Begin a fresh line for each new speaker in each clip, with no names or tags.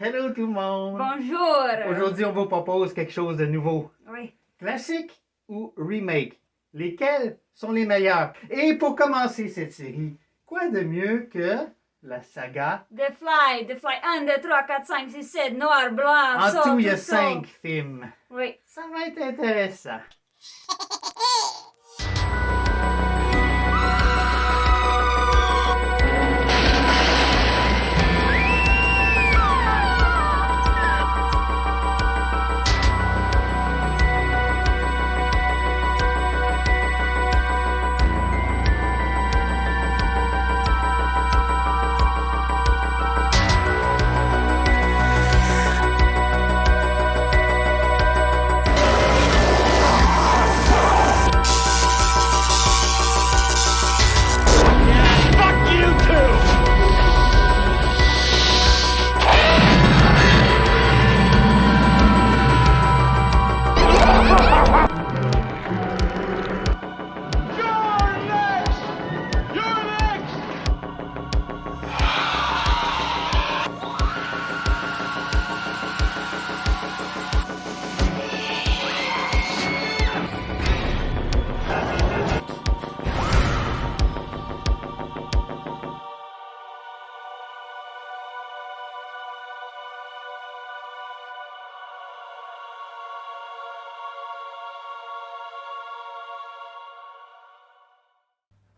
Hello tout le monde!
Bonjour!
Aujourd'hui, on vous propose quelque chose de nouveau.
Oui.
Classique ou remake? Lesquels sont les meilleurs? Et pour commencer cette série, quoi de mieux que la saga?
The Fly, 1, 2, 3, 4, 5, 6, 7, noir, blanc,
En
saut,
tout, il y a
tout
5 films.
Oui.
Ça va être intéressant.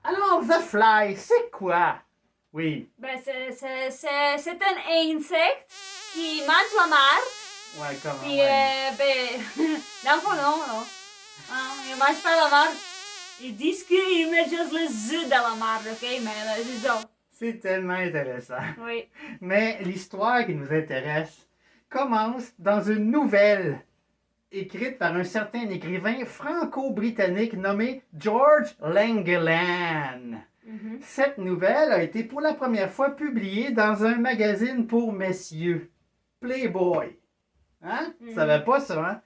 Alors, The Fly, c'est quoi? Oui.
Ben, c'est un insecte qui mange la mar.
Ouais, comment?
Puis, dans le fond, non. Il mange pas la mar. Ils disent qu'il met juste les œufs dans la mar, ok? Mais c'est ça.
C'est tellement intéressant.
Oui.
Mais l'histoire qui nous intéresse commence dans une nouvelle écrite par un certain écrivain franco-britannique nommé George Langeland. Cette nouvelle a été pour la première fois publiée dans un magazine pour messieurs, Playboy. Hein? Tu savais pas ça, hein?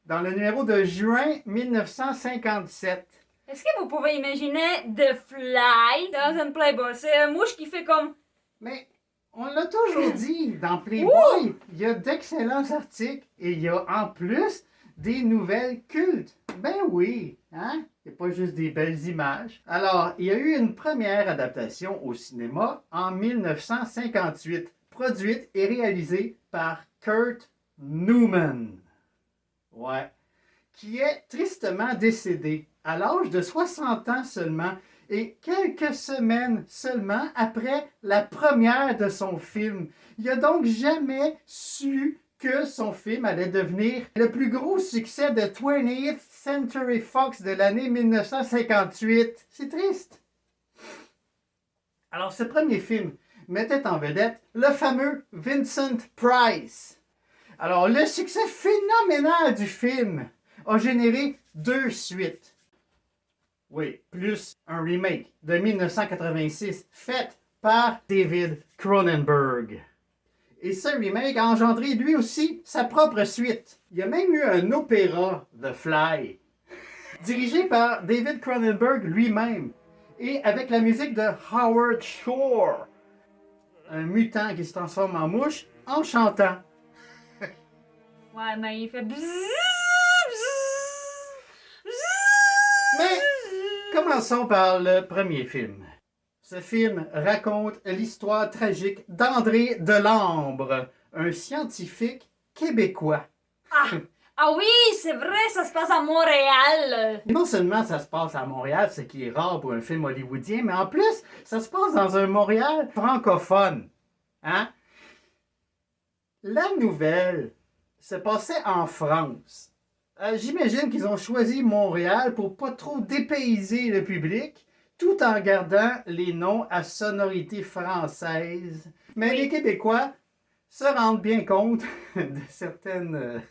Dans le numéro de juin 1957.
Est-ce que vous pouvez imaginer The Fly dans un Playboy? C'est un mouche qui fait comme...
Mais on l'a toujours dit, dans Playboy, il y a d'excellents articles et il y a en plus des nouvelles cultes. Ben oui, hein? Il n'y a pas juste des belles images. Alors, il y a eu une première adaptation au cinéma en 1958, produite et réalisée par Kurt Newman. Ouais. Qui est tristement décédé à l'âge de 60 ans seulement et quelques semaines seulement après la première de son film. Il n'a donc jamais su que son film allait devenir le plus gros succès de 20th Century Fox de l'année 1958. C'est triste. Alors, ce premier film mettait en vedette le fameux Vincent Price. Alors, le succès phénoménal du film a généré 2 suites. Oui, plus un remake de 1986 fait par David Cronenberg. Et ce remake a engendré lui aussi sa propre suite. Il y a même eu un opéra, The Fly, dirigé par David Cronenberg lui-même et avec la musique de Howard Shore, un mutant qui se transforme en mouche en chantant.
Ouais, mais il fait bzzz,
Mais commençons par le premier film. Ce film raconte l'histoire tragique d'André Delambre, un scientifique québécois.
Ah oui, c'est vrai, ça se passe à Montréal.
Non seulement ça se passe à Montréal, ce qui est rare pour un film hollywoodien, mais en plus, ça se passe dans un Montréal francophone. Hein? La nouvelle se passait en France. J'imagine qu'ils ont choisi Montréal pour pas trop dépayser le public, tout en gardant les noms à sonorité française. Mais
Oui.
les Québécois se rendent bien compte de certaines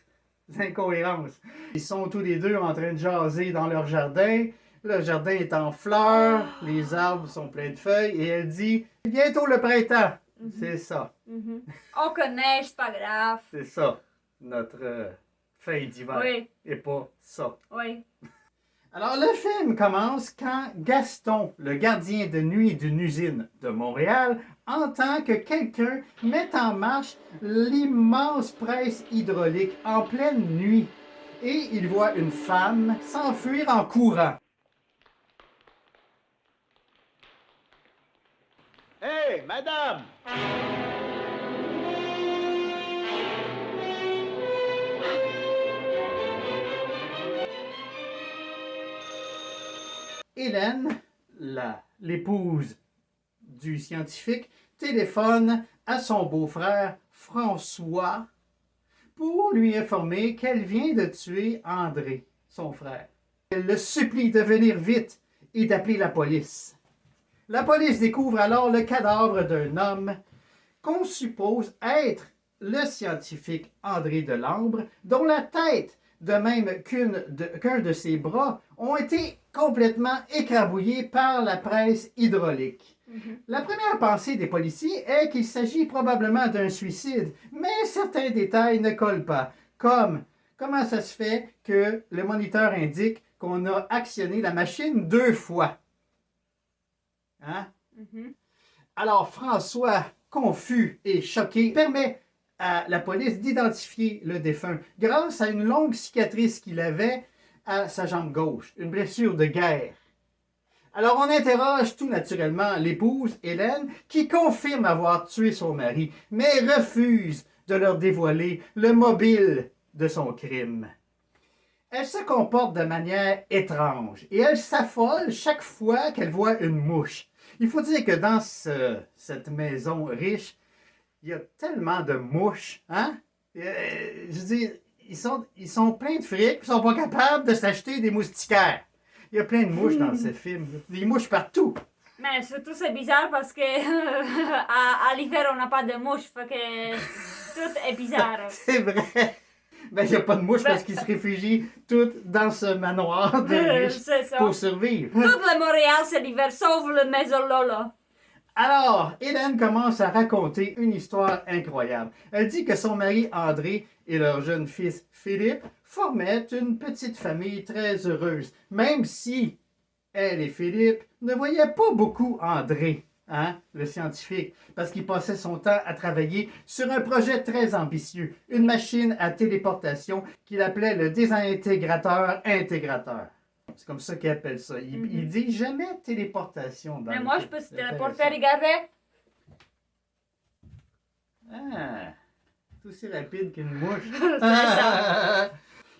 incohérences. Ils sont tous les deux en train de jaser dans leur jardin. Le jardin est en fleurs, les arbres sont pleins de feuilles, et elle dit « Bientôt le printemps! C'est ça.
On connaît, c'est pas grave.
C'est ça, notre feuille d'hiver.
Oui.
Et pas ça.
Oui.
Alors, le film commence quand Gaston, le gardien de nuit d'une usine de Montréal, entend que quelqu'un met en marche l'immense presse hydraulique en pleine nuit et il voit une femme s'enfuir en courant.
Hé, madame!
Hélène, l'épouse du scientifique, téléphone à son beau-frère François pour lui informer qu'elle vient de tuer André, son frère. Elle le supplie de venir vite et d'appeler la police. La police découvre alors le cadavre d'un homme qu'on suppose être le scientifique André Delambre, dont la tête, de même qu'un de ses bras, ont été complètement écrabouillés par la presse hydraulique. La première pensée des policiers est qu'il s'agit probablement d'un suicide, mais certains détails ne collent pas, comme comment ça se fait que le moniteur indique qu'on a actionné la machine 2 fois. Hein? Alors François, confus et choqué, permet à la police d'identifier le défunt grâce à une longue cicatrice qu'il avait à sa jambe gauche, une blessure de guerre. Alors on interroge tout naturellement l'épouse, Hélène, qui confirme avoir tué son mari, mais refuse de leur dévoiler le mobile de son crime. Elle se comporte de manière étrange et elle s'affole chaque fois qu'elle voit une mouche. Il faut dire que dans cette maison riche, il y a tellement de mouches, hein? Je veux dire, ils sont pleins de fric, ils sont pas capables de s'acheter des moustiquaires. Il y a plein de mouches dans ce film, des mouches partout.
Mais surtout c'est bizarre parce que à l'hiver on n'a pas de mouches, fait que tout est bizarre.
C'est vrai. Ben, il n'y a pas de mouches parce qu'ils se réfugient toutes dans ce manoir de riches
C'est ça.
pour survivre.
Tout le Montréal c'est l'hiver, sauf le maison là.
Alors, Hélène commence à raconter une histoire incroyable. Elle dit que son mari André et leur jeune fils Philippe formaient une petite famille très heureuse, même si elle et Philippe ne voyaient pas beaucoup André, hein, le scientifique, parce qu'il passait son temps à travailler sur un projet très ambitieux, une machine à téléportation qu'il appelait le désintégrateur intégrateur. C'est comme ça qu'il appelle ça. Il dit jamais téléportation. Dans
Mais
le
moi je
film.
peux se
C'est
téléporter,
intéressant.
regardez.
Ah, c'est aussi rapide qu'une mouche.
C'est ça.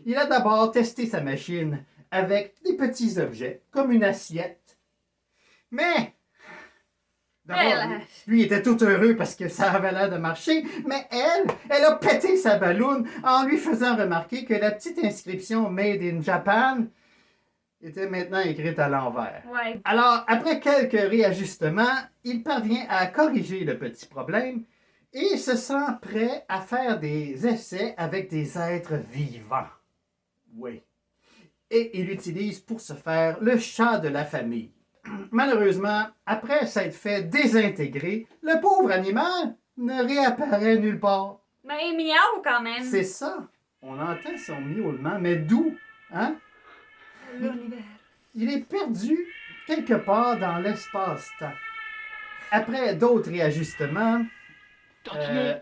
Il a d'abord testé sa machine avec des petits objets, comme une assiette. Mais, d'abord,
Elle-
lui était tout heureux parce que ça avait l'air de marcher, mais elle a pété sa balloune en lui faisant remarquer que la petite inscription Made in Japan était maintenant écrite à l'envers.
Ouais.
Alors, après quelques réajustements, il parvient à corriger le petit problème et se sent prêt à faire des essais avec des êtres vivants. Oui. Et il utilise pour ce faire le chat de la famille. Malheureusement, après s'être fait désintégrer, le pauvre animal ne réapparaît nulle part.
Mais il miaule quand même.
C'est ça. On entend son miaulement, mais d'où? Hein?
L'univers.
Il est perdu quelque part dans l'espace-temps. Après d'autres réajustements,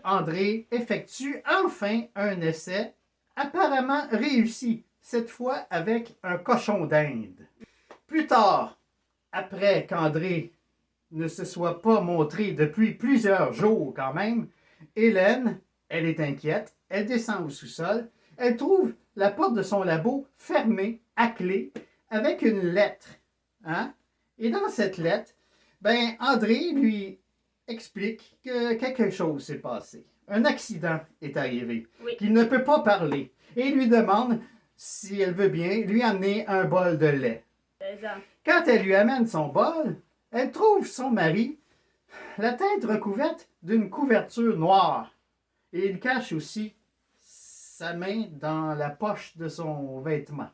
André effectue enfin un essai apparemment réussi, cette fois avec un cochon d'Inde. Plus tard, après qu'André ne se soit pas montré depuis plusieurs jours quand même, Hélène, elle est inquiète, elle descend au sous-sol, elle trouve la porte de son labo fermée à clé avec une lettre. Hein? Et dans cette lettre, ben, André lui explique que quelque chose s'est passé. Un accident est arrivé,
Oui.
qu'il ne peut pas parler, et il lui demande si elle veut bien lui amener un bol de lait.
C'est ça.
Quand elle lui amène son bol, elle trouve son mari, la tête recouverte d'une couverture noire, et il cache aussi sa main dans la poche de son vêtement.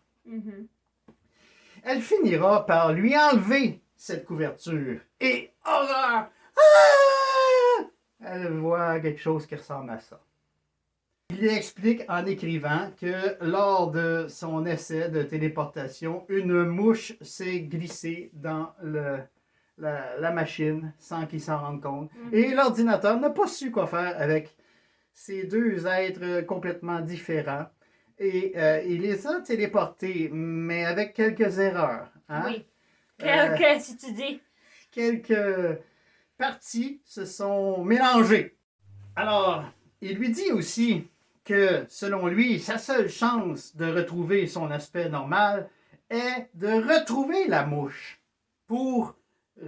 Elle finira par lui enlever cette couverture. Et horreur! Ah! Elle voit quelque chose qui ressemble à ça. Il lui explique en écrivant que lors de son essai de téléportation, une mouche s'est glissée dans la machine sans qu'il s'en rende compte.
Mhm.
Et l'ordinateur n'a pas su quoi faire avec ces deux êtres complètement différents. Et il les a téléportés, mais avec quelques erreurs. Hein?
Oui.
Euh,
Quel, si tu dis.
Quelques parties se sont mélangées. Alors, il lui dit aussi que, selon lui, sa seule chance de retrouver son aspect normal est de retrouver la mouche pour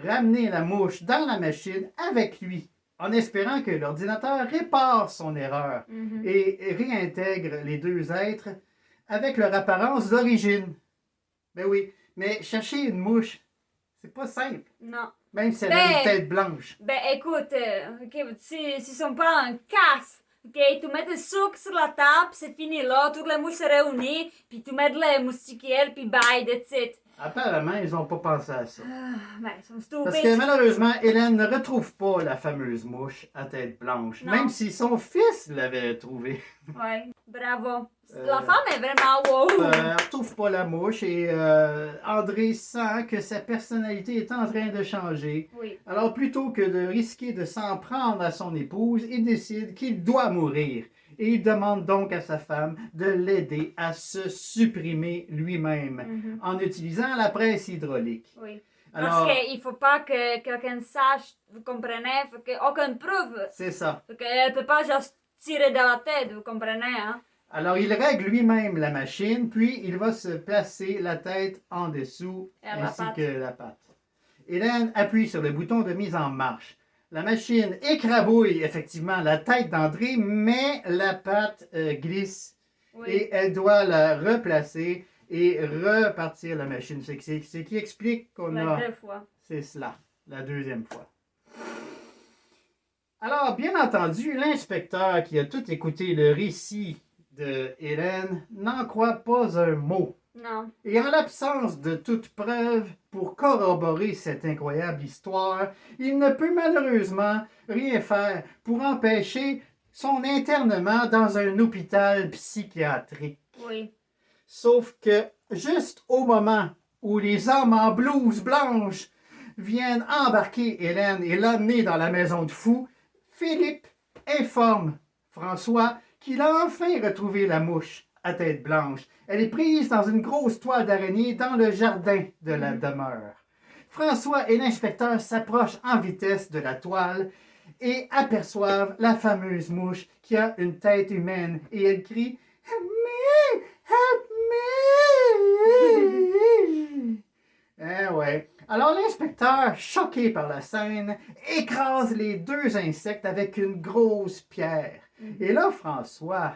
ramener la mouche dans la machine avec lui, en espérant que l'ordinateur répare son erreur
Mhm.
et réintègre les deux êtres avec leur apparence d'origine. Ben oui, mais chercher une mouche, c'est pas simple,
Non.
même si elle a une tête blanche.
Ben écoute, ok, si sont pas un casse, ok, tu mets des sucres sur la table, c'est fini là, toutes les mouches se réunissent, puis tu mets de les moustiquaires, puis bye, that's it.
Apparemment, ils n'ont pas pensé à ça.
Ben, ils sont
Parce
stupides.
que malheureusement, Hélène ne retrouve pas la fameuse mouche à tête blanche,
Non.
même si son fils l'avait trouvée.
Ouais, bravo.
Euh,
La femme est vraiment wow.
Elle ne retrouve pas la mouche et André sent que sa personnalité est en train de changer.
Oui.
Alors plutôt que de risquer de s'en prendre à son épouse, il décide qu'il doit mourir. Et il demande donc à sa femme de l'aider à se supprimer lui-même
Mhm.
en utilisant la presse hydraulique.
Oui.
Alors,
Parce qu'il ne faut pas que quelqu'un sache, vous comprenez, il faut qu'aucune preuve.
c'est ça.
Elle ne peut pas juste tirer de la tête, vous comprenez, hein?
Alors, il règle lui-même la machine, puis il va se placer la tête en dessous,
Et la
ainsi
patte.
que la patte. Hélène appuie sur le bouton de mise en marche. La machine écrabouille effectivement la tête d'André, mais la patte glisse
Oui.
et elle doit la replacer et repartir la machine. C'est ce qui explique qu'on
La
a...
deux fois.
C'est cela, la deuxième fois. Alors, bien entendu, l'inspecteur qui a tout écouté le récit de Hélène n'en croit pas un mot.
Non.
Et en l'absence de toute preuve pour corroborer cette incroyable histoire, il ne peut malheureusement rien faire pour empêcher son internement dans un hôpital psychiatrique.
Oui.
Sauf que, juste au moment où les hommes en blouse blanche viennent embarquer Hélène et l'emmener dans la maison de fou, Philippe informe François qu'il a enfin retrouvé la mouche à tête blanche. Elle est prise dans une grosse toile d'araignée dans le jardin de la demeure. François et l'inspecteur s'approchent en vitesse de la toile et aperçoivent la fameuse mouche qui a une tête humaine et elle crie « Help me! Help me! » Eh ouais. Alors l'inspecteur, choqué par la scène, écrase les deux insectes avec une grosse pierre. Et là, François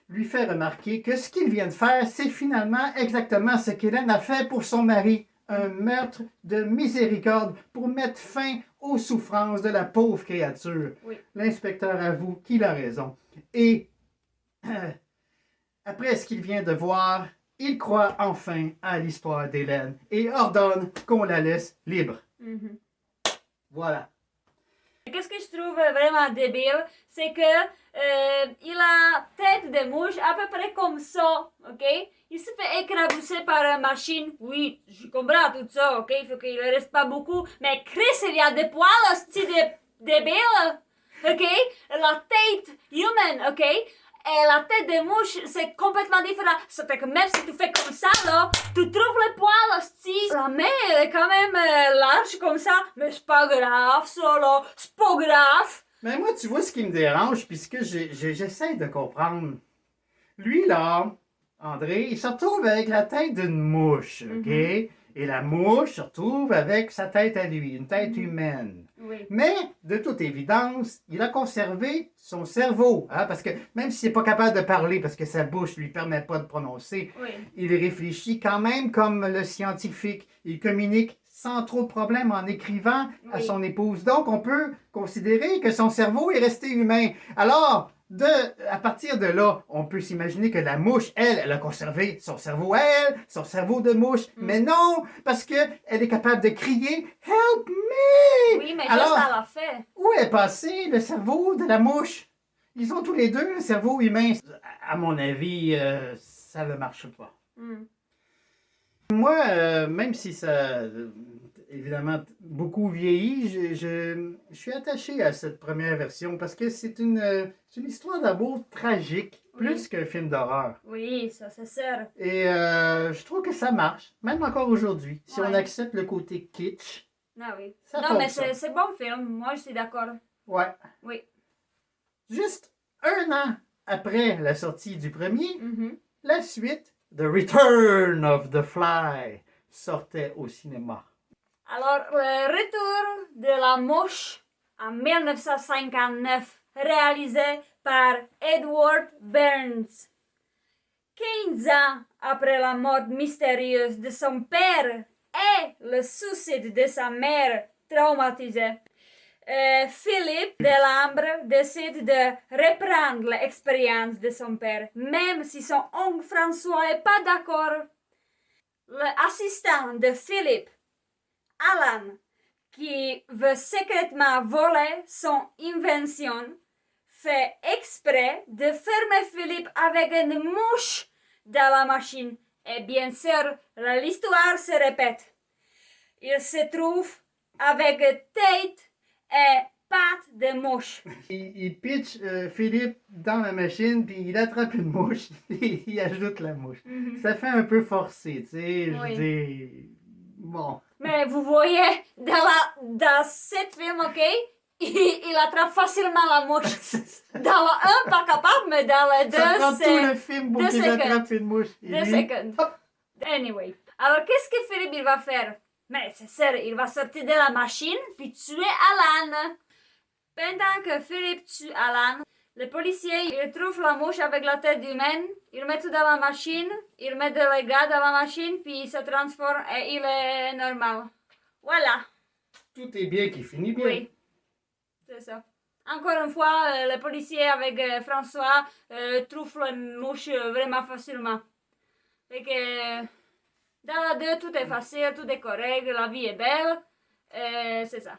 lui fait remarquer que ce qu'il vient de faire, c'est finalement exactement ce qu'Hélène a fait pour son mari. Un meurtre de miséricorde pour mettre fin aux souffrances de la pauvre créature.
Oui.
L'inspecteur avoue qu'il a raison. Et après ce qu'il vient de voir, il croit enfin à l'histoire d'Hélène et ordonne qu'on la laisse libre.
Mhm.
Voilà.
Qu'est-ce que je trouve vraiment débile, c'est que il a tête de mouche à peu près comme ça, ok? Il se fait écrabousser par une machine, oui, je comprends tout ça, ok? Il faut qu'il ne reste pas beaucoup, mais Chris, il y a des poils, c'est débile, ok? La tête humaine, ok? Et la tête de mouche, c'est complètement différent. Ça fait que même si tu fais comme ça, là, tu trouves les poils, hostie. La main, elle est quand même large comme ça. Mais c'est pas grave, ça, là. C'est pas grave.
Mais moi, tu vois ce qui me dérange, puisque j'essaie de comprendre. Lui, là, André, il se retrouve avec la tête d'une mouche, OK?
Mhm.
Et la mouche se retrouve avec sa tête à lui, une tête humaine.
Oui.
Mais, de toute évidence, il a conservé son cerveau, hein, parce que même s'il n'est pas capable de parler, parce que sa bouche ne lui permet pas de prononcer,
Oui.
il réfléchit quand même comme le scientifique. Il communique sans trop de problèmes en écrivant à
Oui.
son épouse. Donc, on peut considérer que son cerveau est resté humain. Alors, à partir de là, on peut s'imaginer que la mouche, elle a conservé son cerveau à elle, son cerveau de mouche. Mais non, parce qu'elle est capable de crier « Help me! »
Oui, mais
Alors,
juste à la fin.
où est passé le cerveau de la mouche? Ils ont tous les deux un cerveau humain. À mon avis, ça ne marche pas.
Hmm.
Moi, même si évidemment beaucoup vieilli. Je suis attaché à cette première version parce que c'est une histoire d'amour tragique, plus
Oui.
qu'un film d'horreur.
Oui, ça c'est sûr.
Et je trouve que ça marche, même encore aujourd'hui. Si on
Ouais.
accepte le côté kitsch,
Ah oui.
ça
Non, mais
fonctionne.
c'est bon film. Moi, je suis d'accord.
Ouais.
Oui.
Juste un an après la sortie du premier,
Mhm.
la suite, The Return of the Fly, sortait au cinéma.
Alors, le retour de la mouche en 1959, réalisé par Edward Burns. 15 ans après la mort mystérieuse de son père et le suicide de sa mère traumatisée, Philippe Delambre décide de reprendre l'expérience de son père, même si son oncle François n'est pas d'accord. L'assistant de Philippe, Alan, qui veut secrètement voler son invention, fait exprès de fermer Philippe avec une mouche dans la machine. Et bien sûr, l'histoire se répète. Il se trouve avec tête et pattes de mouche.
Il pitch Philippe dans la machine, puis il attrape une mouche, puis il ajoute la mouche.
Mhm.
Ça fait un peu forcé, tu sais, je
Oui.
dis... Bon.
Mais vous voyez, dans cette film, ok, il attrape facilement la mouche. Dans le 1, pas capable, mais dans le 2,
Ça prend tout
c'est
le film pour
2
qu'il
secondes.
attrape une mouche. Et
2
lui,
secondes.
hop,
Anyway. Alors, qu'est-ce que Philippe il va faire? Mais c'est sûr, il va sortir de la machine puis tuer Alan. Pendant que Philippe tue Alan, le policier il trouve la mouche avec la tête humaine, il met tout dans la machine, il met de les gars dans la machine puis il se transforme et il est normal. Voilà.
tout est bien qui finit bien.
Oui. C'est ça. Encore une fois, le policier avec François trouve la mouche vraiment facilement. Fait que dans la 2, tout est facile, tout est correct, la vie est belle. C'est ça.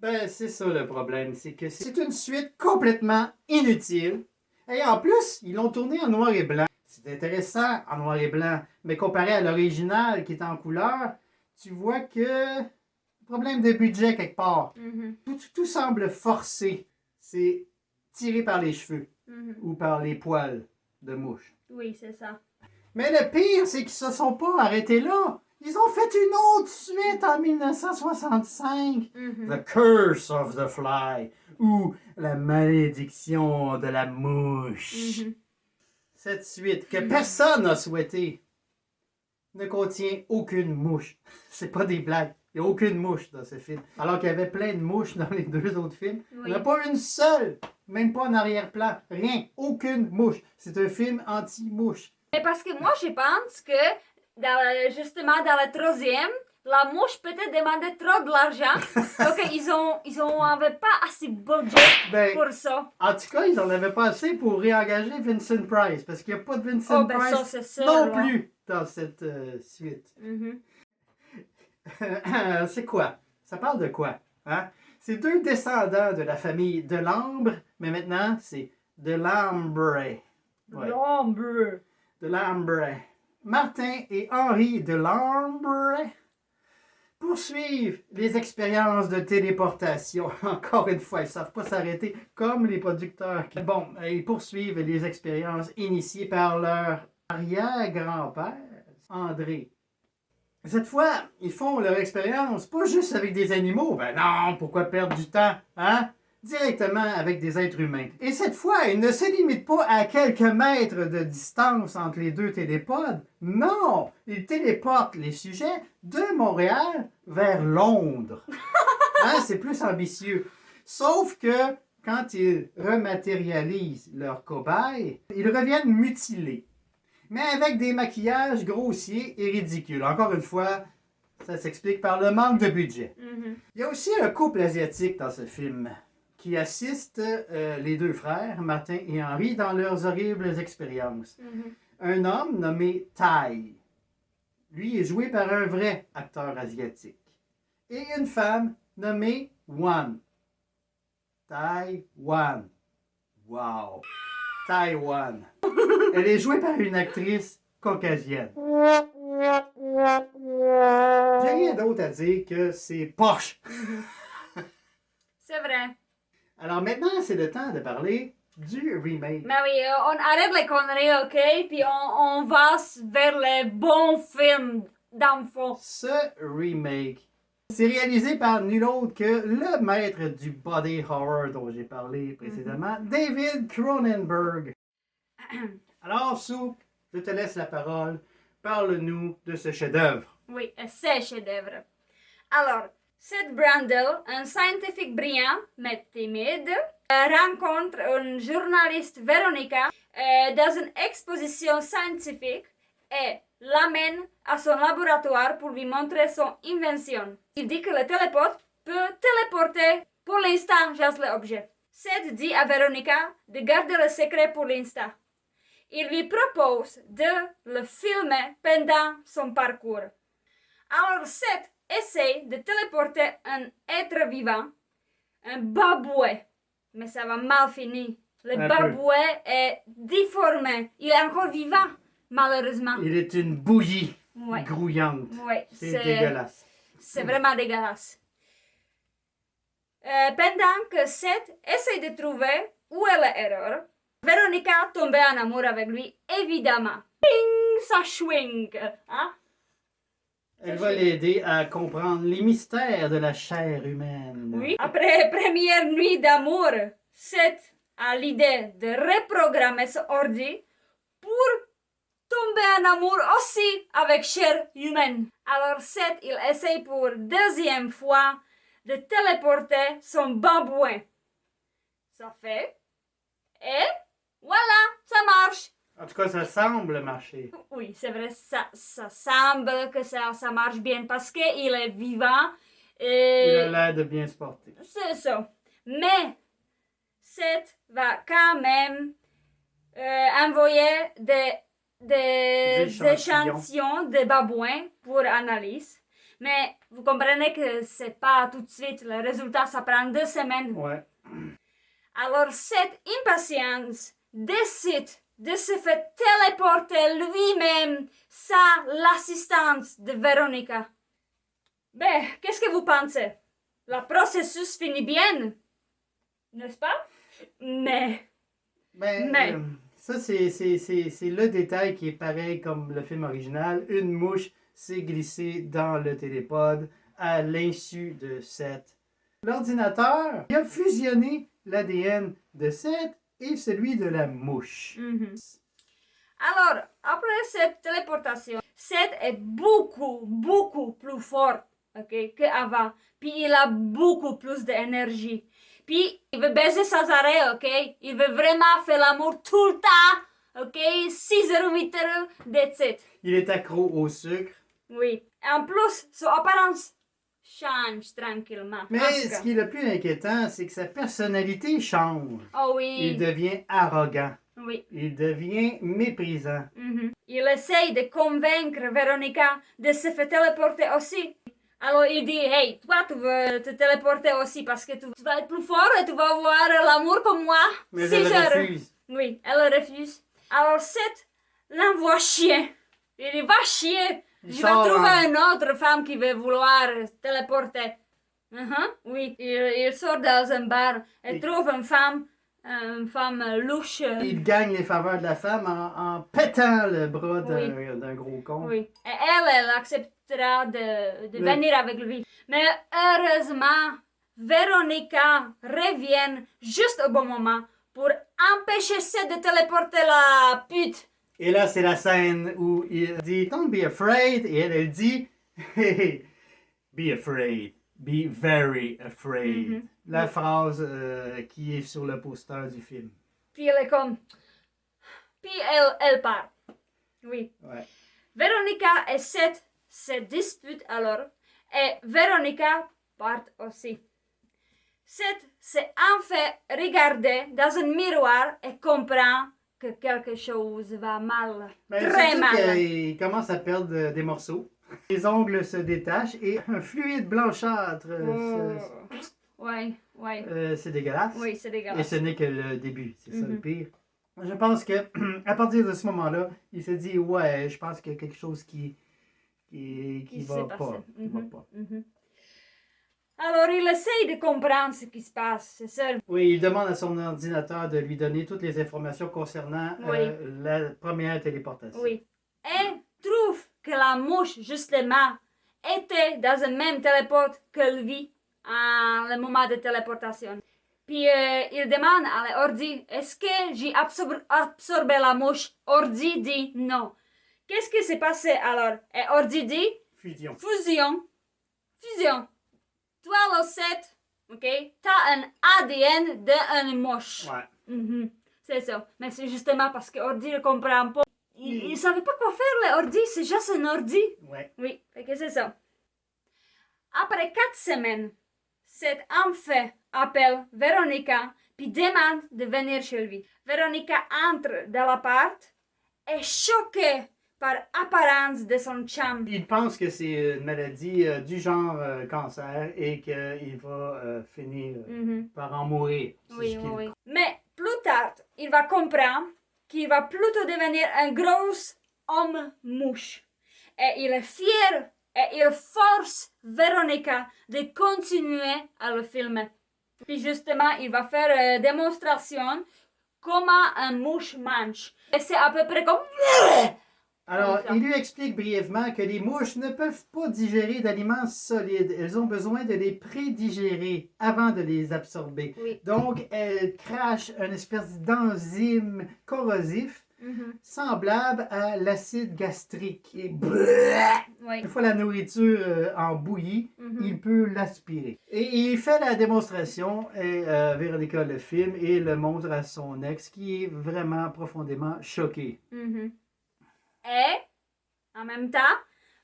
Ben, c'est ça le problème, c'est que c'est une suite complètement inutile. Et en plus, ils l'ont tourné en noir et blanc. C'est intéressant en noir et blanc, mais comparé à l'original qui est en couleur, tu vois que problème de budget quelque part.
Mhm,
Tout semble forcé. C'est tiré par les cheveux
mhm.
ou par les poils de mouche.
Oui, c'est ça.
Mais le pire, c'est qu'ils se sont pas arrêtés là. Ils ont fait une autre suite en 1965.
Mhm.
The Curse of the Fly, ou La malédiction de la mouche.
Mhm.
Cette suite que personne n'a souhaité ne contient aucune mouche. C'est pas des blagues. Il n'y a aucune mouche dans ce film. Alors qu'il y avait plein de mouches dans les 2 autres films. Il n'y en a
Oui.
pas une seule. Même pas en arrière-plan. Rien. Aucune mouche. C'est un film anti-mouche.
Mais parce que moi, je pense que justement dans le 3e, la mouche peut-être demandait trop de l'argent. Donc ils avaient pas assez de budget
Ben,
pour ça.
en tout cas, ils n'en avaient pas assez pour réengager Vincent Price. Parce qu'il n'y a pas de Vincent
Oh, ben
Price
ça, c'est sûr.
non
là.
plus dans cette suite.
Mhm.
C'est quoi? Ça parle de quoi? Hein? C'est 2 descendants de la famille Delambre, mais maintenant, c'est Delambre. Ouais.
L'ombre.
Delambre. Martin et Henri Delambre poursuivent les expériences de téléportation. Encore une fois, ils ne savent pas s'arrêter comme les producteurs. Bon, ils poursuivent les expériences initiées par leur arrière-grand-père, André. Cette fois, ils font leur expérience pas juste avec des animaux. Ben non, pourquoi perdre du temps, hein? Directement avec des êtres humains. Et cette fois, ils ne se limitent pas à quelques mètres de distance entre les 2 télépodes. Non, ils téléportent les sujets de Montréal vers Londres. Hein, c'est plus ambitieux. Sauf que quand ils rematérialisent leurs cobayes, ils reviennent mutilés. Mais avec des maquillages grossiers et ridicules. Encore une fois, ça s'explique par le manque de budget.
Mhm.
Il y a aussi un couple asiatique dans ce film qui assiste les 2 frères, Martin et Henri, dans leurs horribles expériences.
Mhm.
Un homme nommé Tai. Lui est joué par un vrai acteur asiatique. Et une femme nommée Wan. Taïwan. Wow. Taïwan. Elle est jouée par une actrice caucasienne. J'ai rien d'autre à dire que c'est poche.
C'est vrai.
Alors maintenant, c'est le temps de parler du remake.
Mais oui, on arrête les conneries, ok? Puis on va vers les bons films d'enfants.
Ce remake, c'est réalisé par nul autre que le maître du body horror dont j'ai parlé précédemment, David Cronenberg. Alors, Sue, je te laisse la parole. Parle-nous de ce chef-d'œuvre.
Oui, c'est chef-d'œuvre. Alors, Seth Brundle, un scientifique brillant mais timide, rencontre une journaliste Veronica dans une exposition scientifique et l'amène à son laboratoire pour lui montrer son invention. Il dit que le téléporte peut téléporter pour l'instant juste l'objet. Seth dit à Veronica de garder le secret pour l'instant. Il lui propose de le filmer pendant son parcours. Alors Seth essaie de téléporter un être vivant, un babouet, mais ça va mal finir. Le
Un
babouet est déformé. Il est encore vivant, malheureusement.
Il est une bouillie
Ouais.
grouillante.
Ouais,
C'est dégueulasse.
C'est vraiment dégueulasse. Pendant que Seth essaie de trouver où est l'erreur, Veronica tombe en amour avec lui, évidemment. Ping, ça swing. Hein?
Elle va l'aider à comprendre les mystères de la chair humaine.
Oui. Après première nuit d'amour, Seth a l'idée de reprogrammer son ordi pour tomber en amour aussi avec chair humaine. Alors Seth, il essaye pour deuxième fois de téléporter son babouin. Ça fait. Et voilà, ça marche.
En tout cas, ça semble marcher.
Oui, c'est vrai, ça semble que ça marche bien parce qu'il est vivant.
Il
Et
a l'air de bien se porter.
c'est ça. Mais Seth va quand même envoyer des échantillons de babouins pour analyse. Mais vous comprenez que c'est pas tout de suite. Le résultat, ça prend 2 semaines.
Ouais.
Alors cette impatience décide de se faire téléporter lui-même sans l'assistance de Veronica. Ben, qu'est-ce que vous pensez? Le processus finit bien, n'est-ce pas? Mais,
Mais ça, c'est le détail qui est pareil comme le film original. Une mouche s'est glissée dans le télépode à l'insu de Seth. L'ordinateur il a fusionné l'ADN de Seth et celui de la mouche.
alors, après cette téléportation, Seth est beaucoup plus fort, ok, qu'avant. Puis il a beaucoup plus d'énergie. Puis il veut baiser sans arrêt, ok? Il veut vraiment faire l'amour tout le temps, ok? 6 heures, 8 heures, that's it.
Il est accro au sucre.
Oui. En plus, son apparence change tranquillement.
Mais
En tout
ce
cas.
qui est le plus inquiétant, c'est que sa personnalité change.
Oh oui.
Il devient arrogant.
Oui.
Il devient méprisant.
Il essaye de convaincre Veronica de se faire téléporter aussi. Alors il dit, hey, toi tu veux te téléporter aussi parce que tu vas être plus fort et tu vas avoir l'amour comme moi.
Mais
6
elle
heures.
refuse.
Oui, elle refuse. Alors Seth l'envoie chier. Il dit, va chier.
Il
Je vais
sort
trouver
en-
une autre femme qui veut vouloir téléporter. Oui, il sort dans un bar et
Et-
trouve une femme louche.
Il gagne les faveurs de la femme en pétant le bras d'un gros con.
Oui. Et elle acceptera de venir avec lui. Mais heureusement, Veronica revient juste au bon moment pour empêcher Seth de téléporter la pute.
Et là, c'est la scène où il dit Don't be afraid. Et elle dit Hey, be afraid. Be very afraid. La phrase qui est sur le poster du film.
Puis elle est comme... Puis elle part. Oui.
Ouais.
Veronica et Seth se disputent alors. Et Veronica part aussi. Seth s'est enfin regardé dans un miroir et comprend que quelque chose va mal.
Ben,
Très
surtout
mal.
qu'il commence à perdre des morceaux. Les ongles se détachent et un fluide blanchâtre.
Ouais.
C'est dégueulasse.
Oui, c'est
Et
dégueulasse.
ce n'est que le début, c'est ça le pire. Je pense que à partir de ce moment-là, il s'est dit ouais, je pense qu'il y a quelque chose qui qui
s'est
va
passé.
pas. Qui va pas.
Alors, il essaye de comprendre ce qui se passe, c'est ça.
Oui, il demande à son ordinateur de lui donner toutes les informations concernant
Oui.
la première téléportation.
Oui. Et trouve que la mouche, justement, était dans le même téléporte que lui à le moment de téléportation. Puis il demande à l'ordi, est-ce que j'ai absorbé la mouche? Ordi dit non. Qu'est-ce qui s'est passé alors? Et ordi dit
Fusion.
fusion. Fusion. Toi, le 7, ok? T'as un ADN d'une mouche.
Ouais.
C'est ça. Mais c'est justement parce que ordi ne comprend pas. Il savait pas quoi faire, l'ordi. C'est juste un ordi.
Ouais.
Oui, fait que c'est ça. Après 4 semaines, cet enfant appelle Véronica puis demande de venir chez lui. Véronica entre dans l'appart et choquée par l'apparence de son chum.
Il pense que c'est une maladie du genre cancer et qu'il va finir par en mourir. C'est
Oui,
ce qu'il
oui, oui. Mais plus tard, il va comprendre qu'il va plutôt devenir un gros homme mouche. Et il est fier et il force Véronica de continuer à le filmer. Puis justement, il va faire démonstration comment un mouche mange. Et c'est à peu près comme...
Alors,
Comme ça.
il lui explique brièvement que les mouches ne peuvent pas digérer d'aliments solides. Elles ont besoin de les prédigérer avant de les absorber.
Oui.
Donc, elles crachent une espèce d'enzyme corrosif semblable à l'acide gastrique. Et
Oui.
une fois la nourriture en bouillie, il peut l'aspirer. Et il fait la démonstration, et Véronica le filme et le montre à son ex qui est vraiment profondément choqué.
Et, en même temps,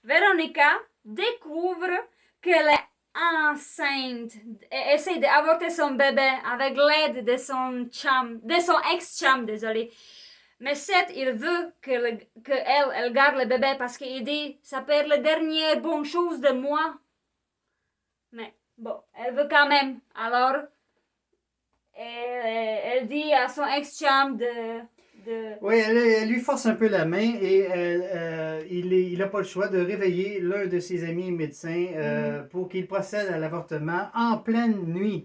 Véronica découvre qu'elle est enceinte et essaie d'avorter son bébé avec l'aide de son ex-chum, désolé. Mais Seth, il veut qu'elle garde le bébé parce qu'il dit ça peut être la dernière bonne chose de moi. Mais bon, elle veut quand même. Alors, elle dit à son ex-chum de...
Oui, elle lui force un peu la main et il n'a pas le choix de réveiller l'un de ses amis médecins pour qu'il procède à l'avortement en pleine nuit.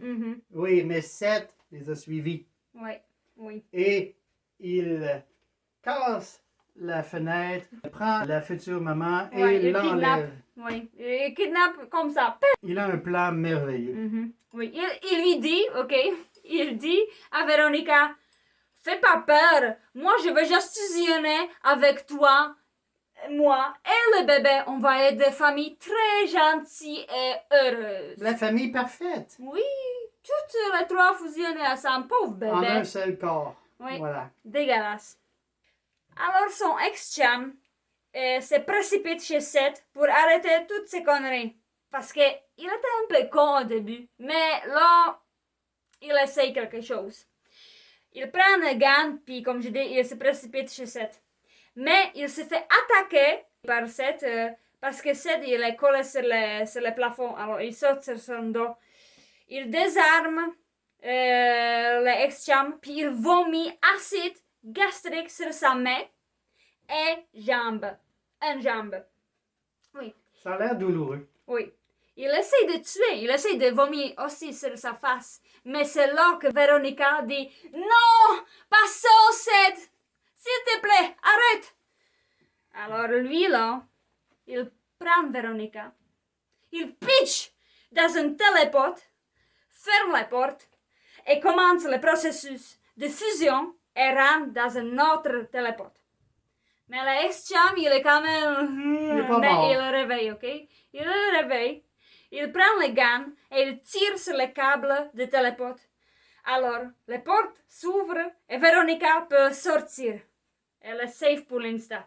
Oui, mais Seth les a suivis.
Oui, oui.
Et il casse la fenêtre, prend la future maman et
Ouais, il
l'enlève.
kidnappe. Oui, il kidnappe comme ça.
Il a un plan merveilleux.
Oui, il lui dit, ok, il dit à Véronica, fais pas peur, moi je veux juste fusionner avec toi, moi et le bébé, on va être des familles très gentilles et heureuses.
La famille parfaite.
Oui, toutes les trois fusionnées ensemble, pauvre bébé.
En un seul corps.
Oui,
Voilà.
dégueulasse. Alors son ex-chum se précipite chez Seth pour arrêter toutes ces conneries. Parce qu'il était un peu con au début, mais là, il essaye quelque chose. Il prend un gant, puis comme je dis, il se précipite chez Seth. Mais il se fait attaquer par Seth parce que Seth, il est collé sur le plafond, alors il saute sur son dos. Il désarme l'ex-chum, puis il vomit acide gastrique sur sa main et une jambe. Oui.
Ça a l'air douloureux.
Oui. Il essaie de tuer, il essaie de vomir aussi sur sa face. Mais c'est là que Véronica dit « Non! Pas ça, Seth! S'il te plaît, arrête! » Alors lui, là, il prend Véronica. Il pitch dans un téléporte, ferme la porte et commence le processus de fusion et rentre dans un autre téléporte. Mais l'ex-chum, il est quand même...
Il est pas
mais
mort.
il le réveille, ok? Il le réveille. Il prend le gants et il tire sur le câble de téléporte. Alors, les portes s'ouvrent et Véronica peut sortir. Elle est safe pour l'instant.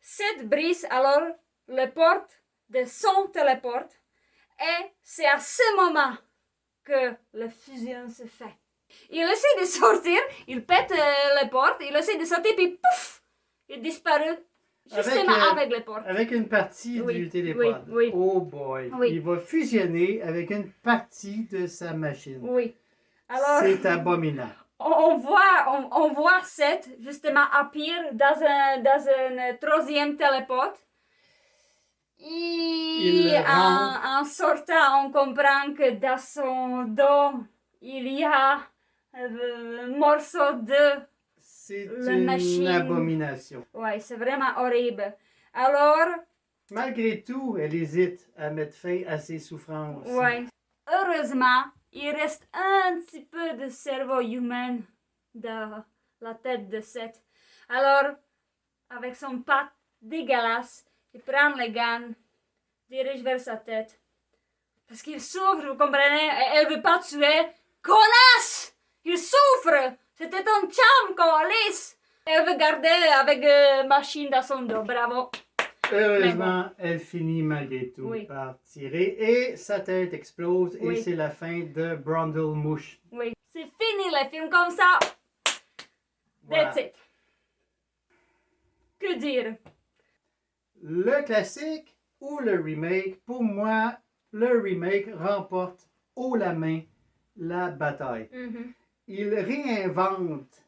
Seth brise alors les portes de son téléporte et c'est à ce moment que la fusion se fait. Il essaie de sortir, il pète les portes, il essaie de sortir puis pouf! Il disparaît. Justement avec les portes.
Avec une partie
Oui,
du télépod.
oui, oui.
Oh boy.
Oui.
Il va fusionner avec une partie de sa machine.
Oui. Alors,
C'est abominable.
on voit Seth justement appuyer dans un troisième téléporte.
Il
Et
rentre.
en sortant, on comprend que dans son dos, il y a un morceau de...
C'est
La
une
machine.
abomination.
Ouais, c'est vraiment horrible. Alors,
Malgré tout, elle hésite à mettre fin à ses souffrances.
ouais. Heureusement, il reste un petit peu de cerveau humain dans la tête de Seth. Alors, avec son patte dégueulasse, il prend le gants, dirige vers sa tête. Parce qu'il souffre, vous comprenez? Elle veut pas tuer. Connasse! Il souffre! C'était ton chum, Coalice! Elle veut garder avec machine dans son dos. Bravo!
Heureusement, elle finit malgré tout
Oui.
par tirer et sa tête explose et
Oui.
c'est la fin de Brundle Mouche.
Oui. C'est fini le film comme ça.
Voilà.
That's it. Que dire?
Le classique ou le remake, pour moi, le remake remporte haut la main la bataille.
Mhm.
Il réinvente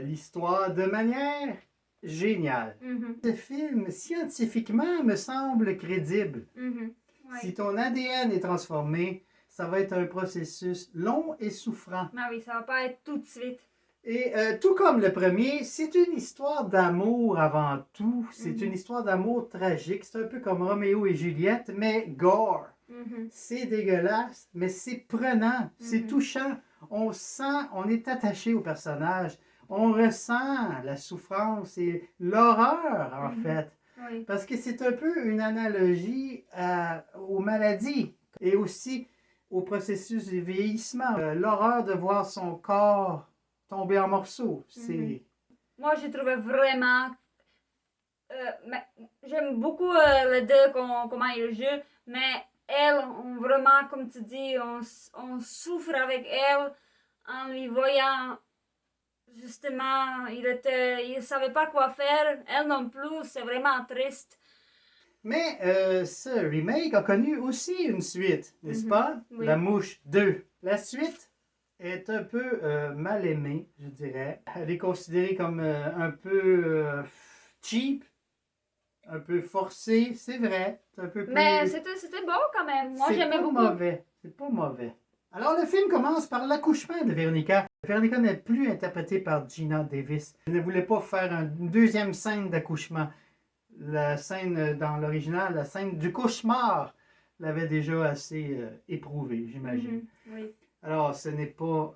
l'histoire de manière géniale.
Mhm.
Ce film, scientifiquement, me semble crédible.
Mhm. Ouais.
Si ton ADN est transformé, ça va être un processus long et souffrant.
Mais oui, ça va pas être tout de suite.
Et tout comme le premier, c'est une histoire d'amour avant tout. C'est
Mhm.
une histoire d'amour tragique. C'est un peu comme Roméo et Juliette, mais gore.
Mhm.
C'est dégueulasse, mais c'est prenant, c'est
Mhm.
touchant. On sent, on est attaché au personnage. On ressent la souffrance et l'horreur, en
Mhm.
fait.
Oui.
Parce que c'est un peu une analogie aux maladies et aussi au processus de vieillissement. L'horreur de voir son corps tomber en morceaux. C'est...
Moi, je trouvais vraiment... j'aime beaucoup les deux, comment ils jouent, mais elle, on vraiment, comme tu dis, on souffre avec elle en lui voyant, justement, il savait pas quoi faire. Elle non plus, c'est vraiment triste.
Mais ce remake a connu aussi une suite, n'est-ce
Mhm.
pas?
Oui.
La Mouche 2. La suite est un peu mal aimée, je dirais. Elle est considérée comme un peu cheap, un peu forcée, c'est vrai. C'est un peu plus...
Mais c'était beau quand même. Moi,
C'est
j'aimais
pas
beaucoup.
mauvais. C'est pas mauvais. Alors, le film commence par l'accouchement de Véronica. Véronica n'est plus interprétée par Gina Davis. Elle ne voulait pas faire une deuxième scène d'accouchement. La scène dans l'original, la scène du cauchemar, l'avait déjà assez éprouvée, j'imagine.
Mhm. Oui.
Alors, ce n'est pas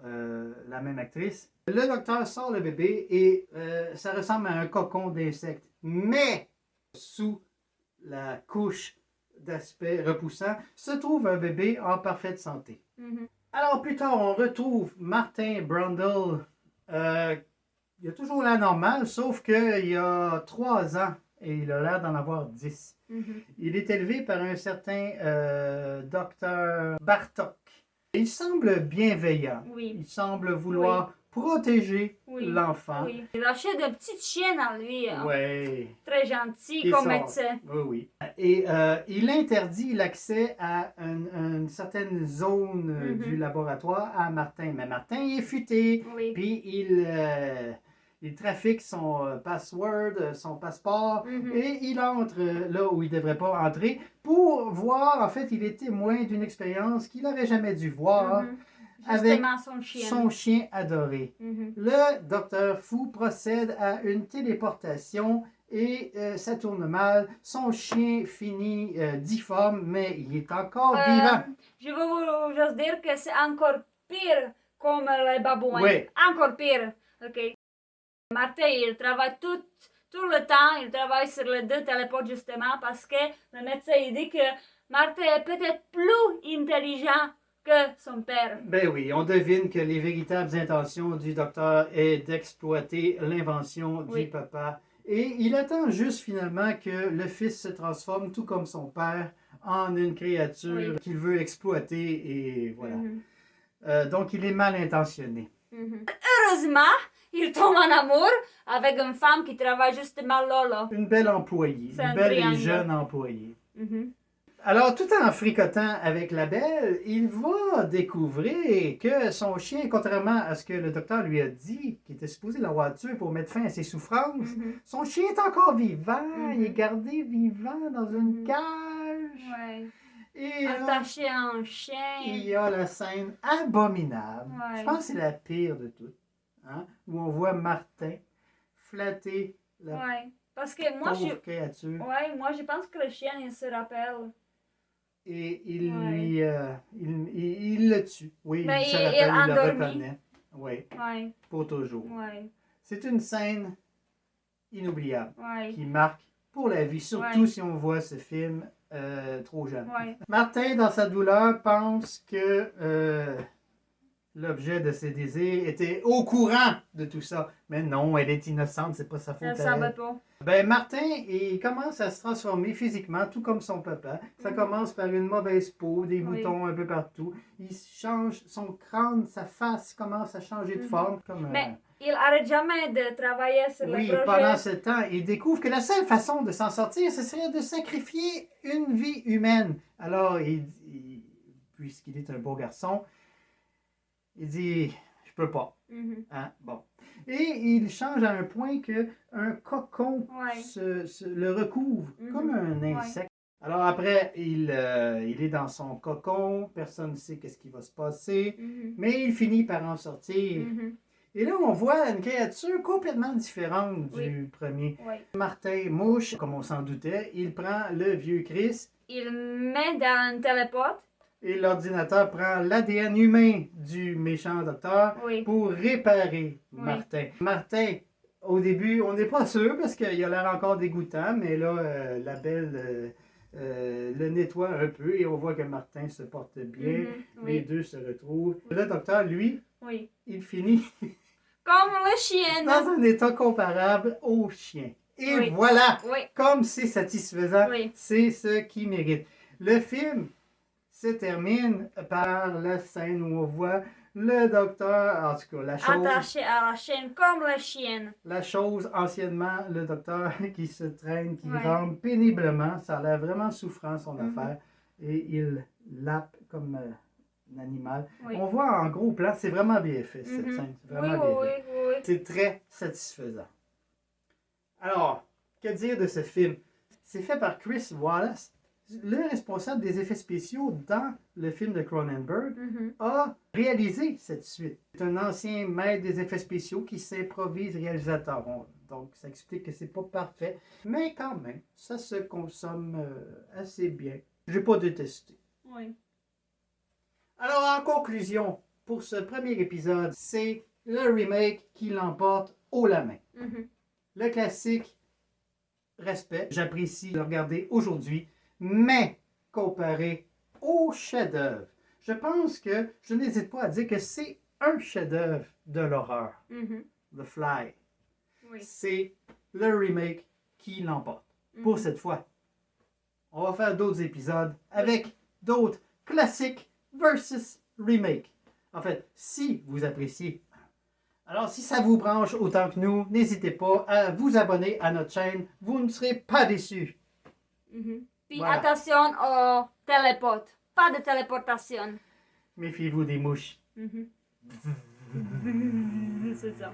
la même actrice. Le docteur sort le bébé et ça ressemble à un cocon d'insecte. Mais, sous la couche d'aspect repoussant, se trouve un bébé en parfaite santé.
Mhm.
Alors, plus tard, on retrouve Martin Brundle. Il a toujours l'air normal, sauf qu'il y a 3 ans et il a l'air d'en avoir 10.
Mhm.
Il est élevé par un certain docteur Bartok. Il semble bienveillant.
Oui.
Il semble vouloir protéger
Oui.
l'enfant.
Oui. Il achète de petites chiennes à lui. Hein.
Ouais.
Très gentil
Qui
comme
sort.
médecin.
Oui, oui. Et il interdit l'accès à une certaine zone
Mhm.
du laboratoire à Martin. Mais Martin il est futé.
Oui.
Puis il trafique son password, son passeport,
Mhm.
et il entre là où il ne devrait pas entrer pour voir, en fait, il est témoin d'une expérience qu'il n'aurait jamais dû voir
Mhm.
avec
Justement, son chien.
son chien adoré.
Mhm.
Le docteur Fou procède à une téléportation et ça tourne mal. Son chien finit difforme, mais il est encore vivant.
Je veux vous juste dire que c'est encore pire comme les babouins.
Oui.
Encore pire. Ok. Martin, il travaille tout le temps. Il travaille sur les deux téléports justement parce que le médecin il dit que Martin est peut-être plus intelligent que son père.
Ben oui, on devine que les véritables intentions du docteur est d'exploiter l'invention
Oui.
du papa. Et il attend juste finalement que le fils se transforme, tout comme son père, en une créature
Oui.
qu'il veut exploiter et voilà.
Mhm.
Donc il est mal intentionné.
Mhm. Heureusement, il tombe en amour avec une femme qui travaille justement là.
Une belle employée,
C'est
une
un
belle et
triangle.
jeune employée.
Mhm.
Alors, tout en fricotant avec la belle, il va découvrir que son chien, contrairement à ce que le docteur lui a dit, qu'il était supposé l'avoir tué pour mettre fin à ses souffrances, son chien est encore vivant. Il est gardé vivant dans une cage.
Ouais.
Et là,
Attaché à un chien.
il y a la scène abominable.
Ouais.
Je pense que c'est la pire de toutes. Hein, où on voit Martin flatter la
Ouais. Parce que moi,
pauvre créature.
Ouais, moi, je pense que le chien, il se rappelle.
Et il
Ouais.
lui. Il le tue. Oui,
Mais
il se
il
rappelle, il le
endormi.
reconnaît. Oui,
Ouais,
pour toujours.
ouais,
C'est une scène inoubliable
ouais,
qui marque pour la vie, surtout
Ouais.
si on voit ce film trop jeune.
ouais.
Martin, dans sa douleur, pense que l'objet de ses désirs était au courant de tout ça. Mais non, elle est innocente, c'est pas sa faute.
Elle
à
savait
elle.
pas.
Ben, Martin, il commence à se transformer physiquement, tout comme son papa. Ça commence par une mauvaise peau, des
Oui.
boutons un peu partout. Il change son crâne, sa face commence à changer de forme. Comme,
Mais il arrête jamais de travailler sur
oui,
le projet.
pendant ce temps, il découvre que la seule façon de s'en sortir, ce serait de sacrifier une vie humaine. Alors, puisqu'il est un beau garçon, il dit, je peux pas.
Mhm.
Hein? Bon. Et il change à un point que un cocon
Ouais.
le recouvre comme un insecte. Alors après, il est dans son cocon, personne ne sait qu'est-ce qui va se passer,
Mhm.
mais il finit par en sortir.
Mhm.
Et là, on voit une créature complètement différente du premier.
Ouais.
Martin Mouche, comme on s'en doutait, il prend le vieux Chris
Il met dans un téléporte.
et l'ordinateur prend l'ADN humain du méchant docteur
Oui.
pour réparer
Oui.
Martin. Martin, au début, on n'est pas sûr parce qu'il a l'air encore dégoûtant, mais là, la belle le nettoie un peu et on voit que Martin se porte bien.
Mhm.
Les
Oui.
deux se retrouvent. Le docteur, lui,
Oui.
il finit
Comme le chien.
dans un état comparable au chien. Et
Oui.
voilà,
Oui.
comme c'est satisfaisant,
Oui.
c'est ce qui mérite. Le film se termine par la scène où on voit le docteur, en tout cas
Attaché à la chaîne comme le chien.
la chose anciennement, le docteur qui se traîne, qui
Ouais.
rampe péniblement, ça a l'air vraiment souffrant son
Mhm.
affaire, et il lappe comme un animal.
Oui.
On voit en gros plan, c'est vraiment bien fait cette
Mhm.
scène, c'est
Oui,
vraiment
oui,
bien
oui,
fait.
oui.
C'est très satisfaisant. Alors, que dire de ce film? C'est fait par Chris Wallace, le responsable des effets spéciaux dans le film de Cronenberg,
Mhm.
a réalisé cette suite. C'est un ancien maître des effets spéciaux qui s'improvise réalisateur. Donc, ça explique que c'est pas parfait, mais quand même, ça se consomme assez bien. J'ai pas détesté.
Oui.
Alors, en conclusion, pour ce premier épisode, c'est le remake qui l'emporte haut la main.
Mhm.
Le classique, respect, j'apprécie de le regarder aujourd'hui, mais comparé au chef-d'œuvre, je pense que je n'hésite pas à dire que c'est un chef-d'œuvre de l'horreur,
Mhm.
The Fly.
Oui.
C'est le remake qui l'emporte pour
Mhm.
cette fois. On va faire d'autres épisodes avec d'autres classiques versus remake. En fait, si vous appréciez. Alors, si ça vous branche autant que nous, n'hésitez pas à vous abonner à notre chaîne. Vous ne serez pas déçus.
Mhm. Puis
Voilà.
attention au téléporte. Pas de téléportation.
Méfiez-vous des mouches.
Mhm. C'est ça.